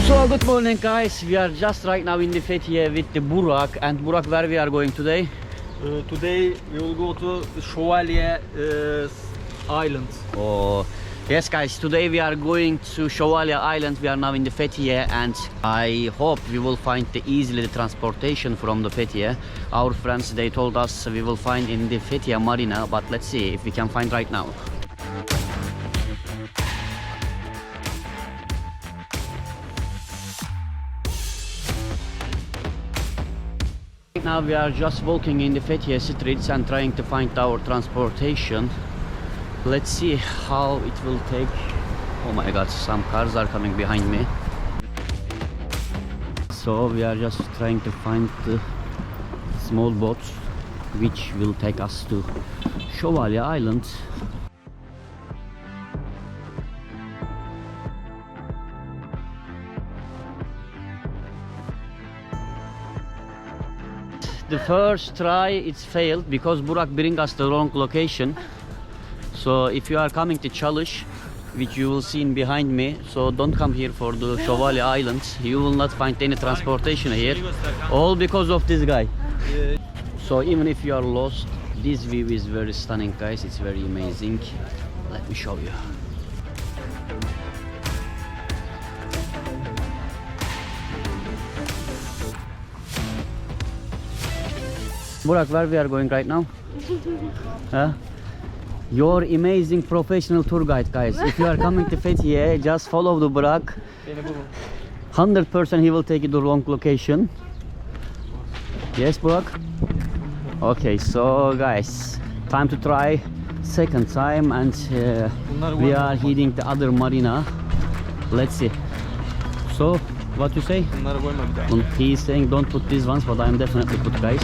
So good morning guys, we are just right now in the Fethiye with the Burak. And Burak, where we are going today? Today we will go to Sovalye Island. Oh yes guys, today we are going to Sovalye Island. We are now in the Fethiye and I hope we will find easily the transportation from the Fethiye. Our friends, they told us we will find in the Fethiye Marina, but let's see if we can find right now. Now we are just walking in the Fethiye streets and trying to find our transportation. Let's see how it will take. Oh my god, some cars are coming behind me. So we are just trying to find the small boats which will take us to Sovalye Island. The first try it's failed because Burak bring us the wrong location. So if you are coming to Çalış, which you will see in behind me, so don't come here for the Sovalye Islands. You will not find any transportation here. All because of this guy. So even if you are lost, this view is very stunning guys. It's very amazing. Let me show you. Burak, where we are going right now? Huh? Your amazing professional tour guide, guys. If you are coming to Fethiye, just follow the Burak. 100% he will take you to the wrong location. Yes, Burak? Okay, so guys, time to try second time, and we are heading the other marina. Let's see. So, what you say? He is saying don't put these ones, but I am definitely put, guys.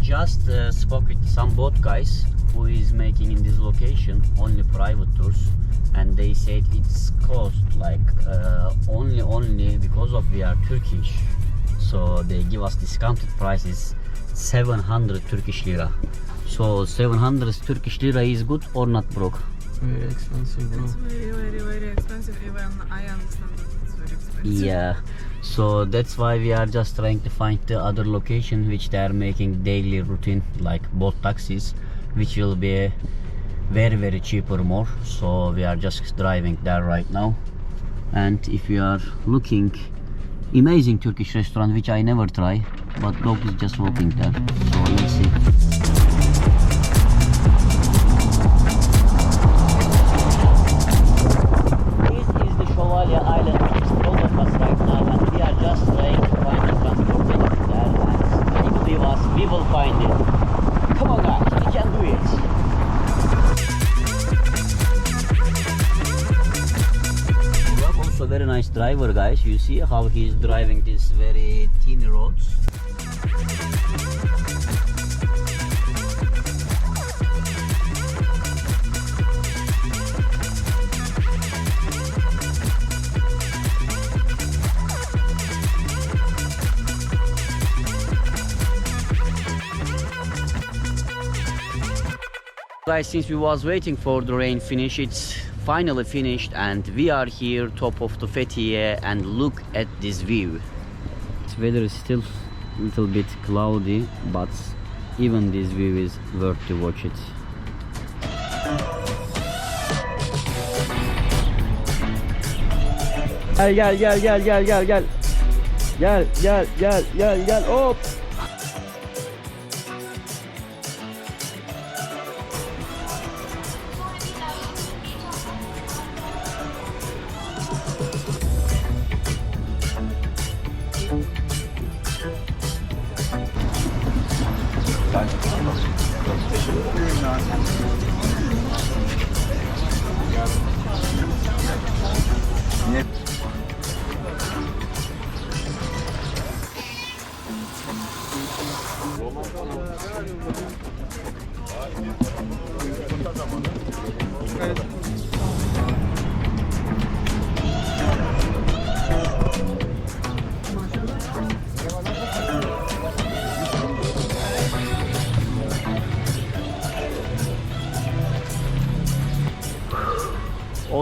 Just spoke with some boat guys who is making in this location only private tours, and they said it's cost like only because of we are Turkish, so they give us discounted prices 700 Turkish lira. So 700 Turkish lira is good or not, Brok? Very expensive, bro. It's very expensive. Even I understand that it's very expensive. Yeah, so that's why we are just trying to find the other location which they are making daily routine like boat taxis, which will be very cheaper more. So we are just driving there right now. And if you are looking, amazing Turkish restaurant which I never try, but dog is just walking there, so let's see. Sovalye Island is front of us right now, and we are just trying to find the transportation there, and if we was, we will find it. Come on guys, we can do it. Burak also very nice driver guys. You see how he is driving these very thin roads. Guys, since we was waiting for the rain finish, it's finally finished and we are here top of the Fethiye, and look at this view. The weather is still a little bit cloudy, but even this view is worth to watch it. Gel hop.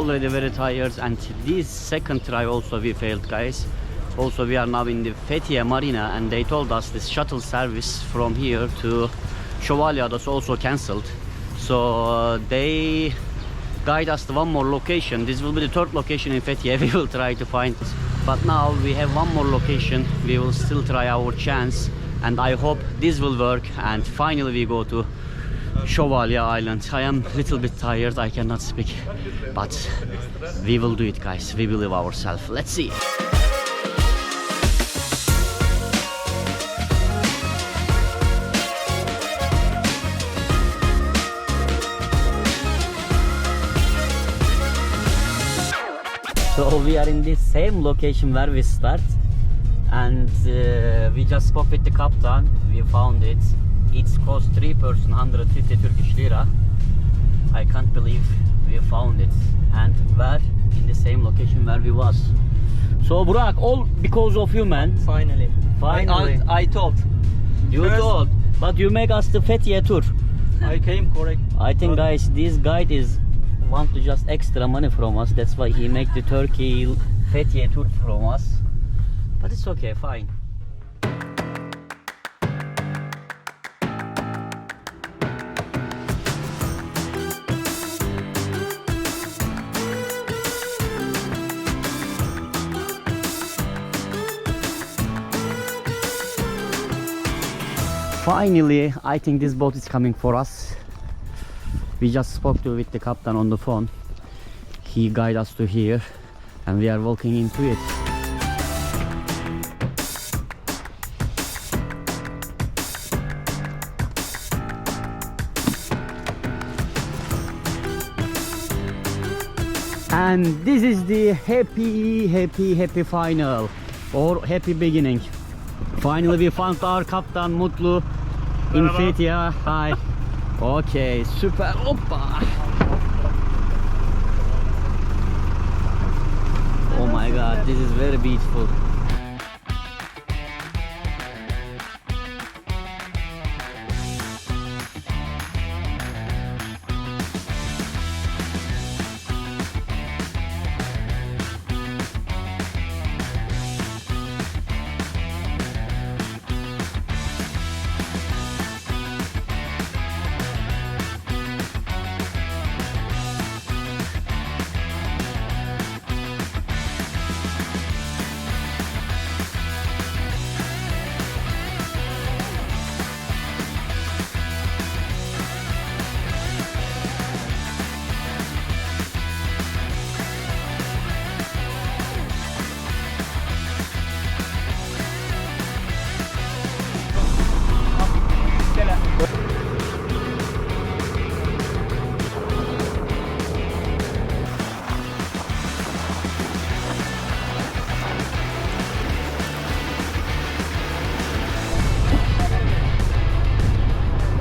already very tired, and this second try also we failed, guys. Also we are now in the Fethiye Marina, and they told us this shuttle service from here to Sovalye was also cancelled. So they guide us to one more location. This will be the third location in Fethiye we will try to find. But now we have one more location. We will still try our chance, and I hope this will work, and finally we go to Sovalye Island. I am a little bit tired, I cannot speak, but we will do it, guys. We believe ourselves. Let's see. So we are in this same location where we start, and we just spoke with the captain. We found it. It's cost 3 person 150 Turkish lira. I can't believe we found it, and we're in the same location where we was. So Burak, all because of you, man. Finally. I told. You First- told, but you make us the Fethiye tour. I came correct. I think, guys, this guide is want to just extra money from us. That's why he make the Turkey Fethiye tour from us. But it's okay, fine. Finally, I think this boat is coming for us. We just spoke with the captain on the phone. He guided us to here, and we are walking into it. And this is the happy final, or happy beginning. Finally we found our captain Mugla in Fethiye. Hi. Okay, super. Hoppa. Oh my god, this is very beautiful.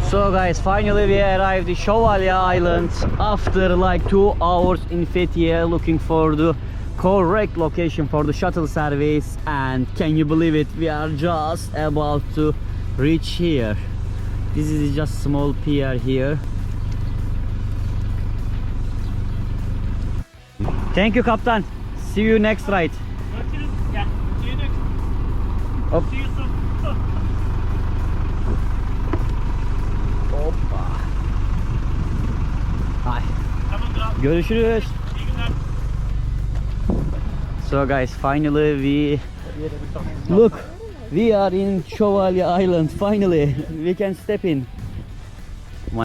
So guys, finally we arrived at Sovalye Island after like 2 hours in Fethiye looking for the correct location for the shuttle service, and can you believe it, we are just about to reach here. This is just small pier here. Thank you, Captain. See you next ride. Hop. Hoppa. Hi. Görüşürüz. So guys, finally we are in Sovalye Island. Finally we can step in.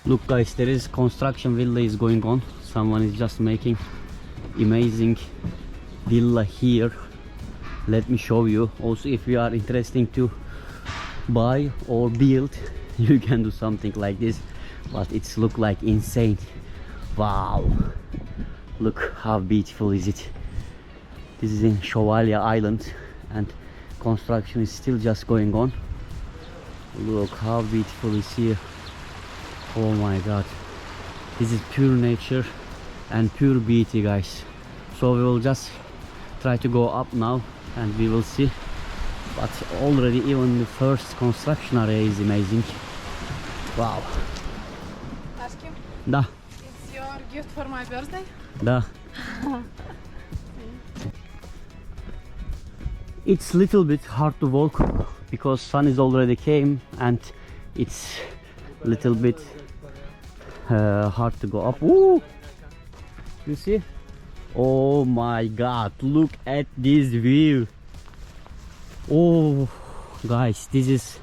Look guys, there is construction villa is going on. Someone is just making amazing villa here. Let me show you. Also, if you are interested to buy or build, you can do something like this, but it's look like insane. Wow, look how beautiful is it. This is in Sovalye Island, and construction is still just going on. Look how beautiful is here. Oh my god, this is pure nature and pure beauty, guys. So we will just try to go up now and we will see. But already even the first construction area is amazing. Wow. Ask him. Da, It's your gift for my birthday? da. It's little bit hard to walk because sun is already came and it's little bit hard to go up. Woo! You see? Oh my god, look at this view. Oh guys, this is,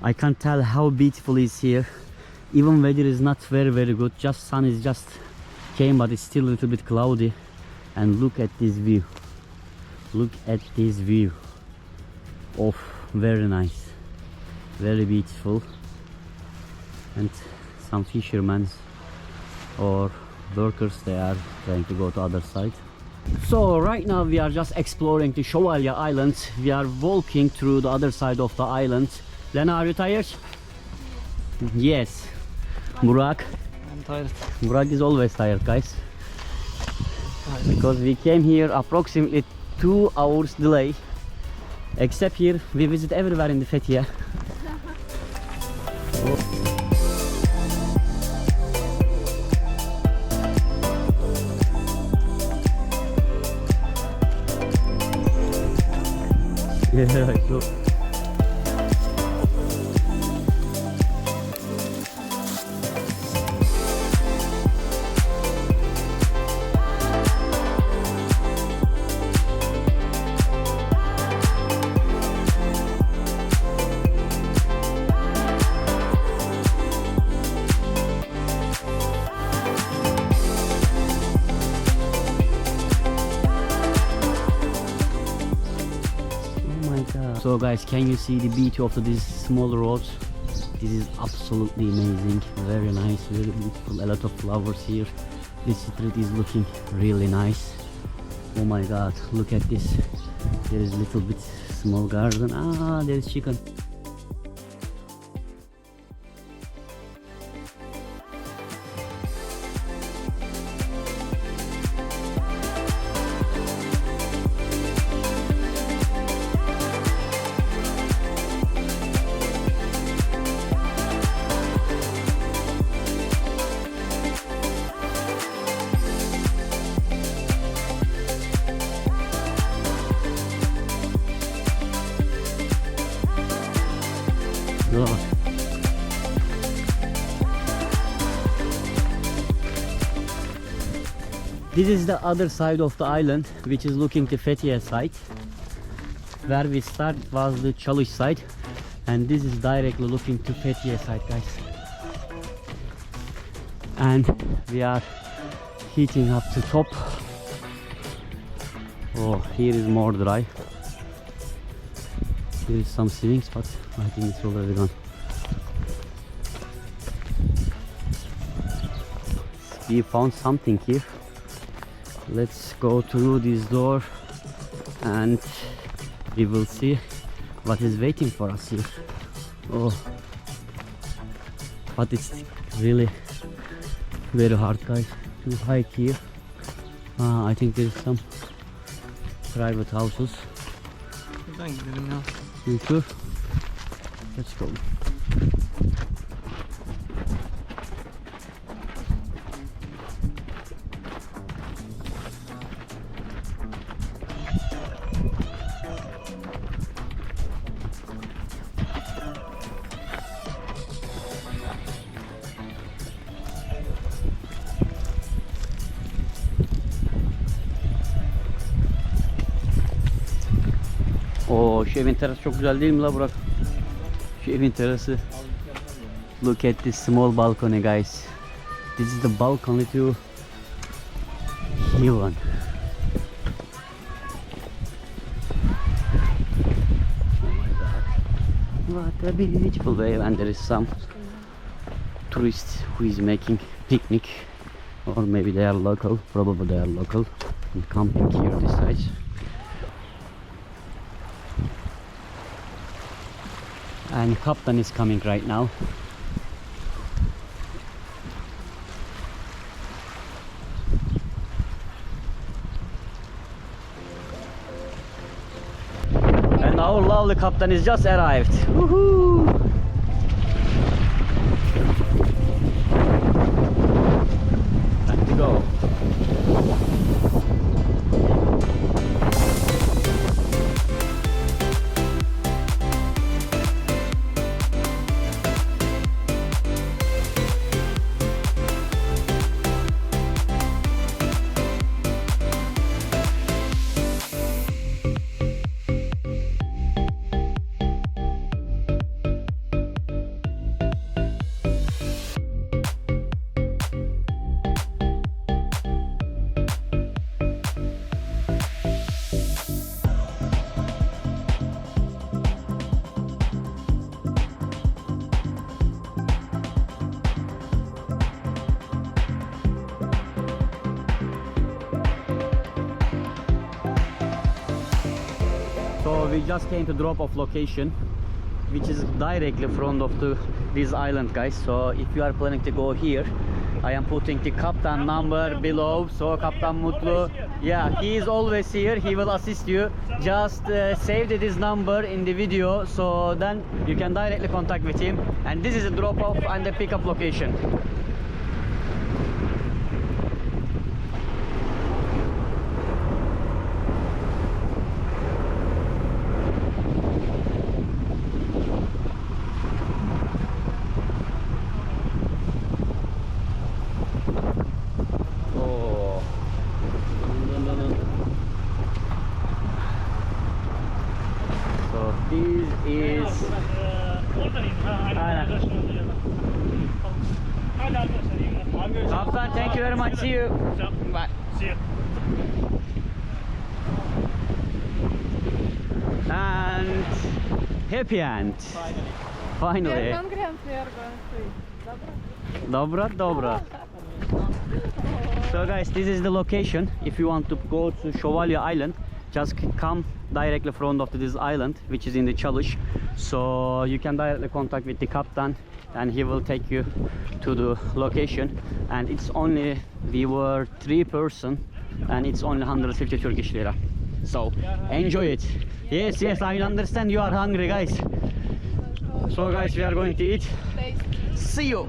I can't tell how beautiful it is here. Even weather is not very good, just sun is just came, but it's still a little bit cloudy. And look at this view. Look at this view. Oh, very nice, very beautiful. And some fishermen or workers, they are trying to go to other side. So right now we are just exploring the Sovalye Island. We are walking through the other side of the island. Lena, are you tired? Yes. Burak? I'm tired. Burak is always tired, guys. Because we came here approximately 2 hours delay. Except here, we visit everywhere in the Fethiye. Yeah, so So guys, can you see the beauty of these small roads? This is absolutely amazing, very nice, very beautiful, a lot of flowers here. This street is looking really nice. Oh my god, look at this. There is a little bit small garden. Ah, there is chicken. Oh. This is the other side of the island, which is looking to Fethiye side. Where we started was the Çalış side, and this is directly looking to Fethiye side, guys. And we are heating up to top. Oh, here is more dry. There is some swimming spot. I think it's already gone. We found something here. Let's go through this door and we will see what is waiting for us here. Oh, but it's really very hard, guys, to hike here. I think there is some private houses. Buradan gidelim ya. You sure? Let's go. Oo, şu evin terası çok güzel değil mi la Burak? Şu evin terası. Look at this small balcony, guys. This is the balcony to heaven. Oh my god. What a beautiful way, and there is some tourists who is making picnic, or maybe they are local, probably they are local, and camping here this side. And captain is coming right now. And our lovely captain is just arrived. Woohoo! Time to go. we just came to drop off location, which is directly in front of this island, guys. So if you are planning to go here, I am putting the captain number below. So Captain Mutlu, yeah, he is always here. He will assist you. Just save this number in the video, so then you can directly contact with him. And this is a drop off and the pickup location. This is Kaptan, thank you very much. See you. Bye. See you. And happy end. We Finally. are hungry and we are going to eat. Dobra, dobra. So guys, this is the location. If you want to go to Sovalye Island, just come directly in front of this island, which is in the Çalış. So you can directly contact with the captain and he will take you to the location. And it's only, we were 3 person and it's only 150 Turkish lira. So enjoy it. Yes, yes, I understand you are hungry, guys. So guys, we are going to eat. See you.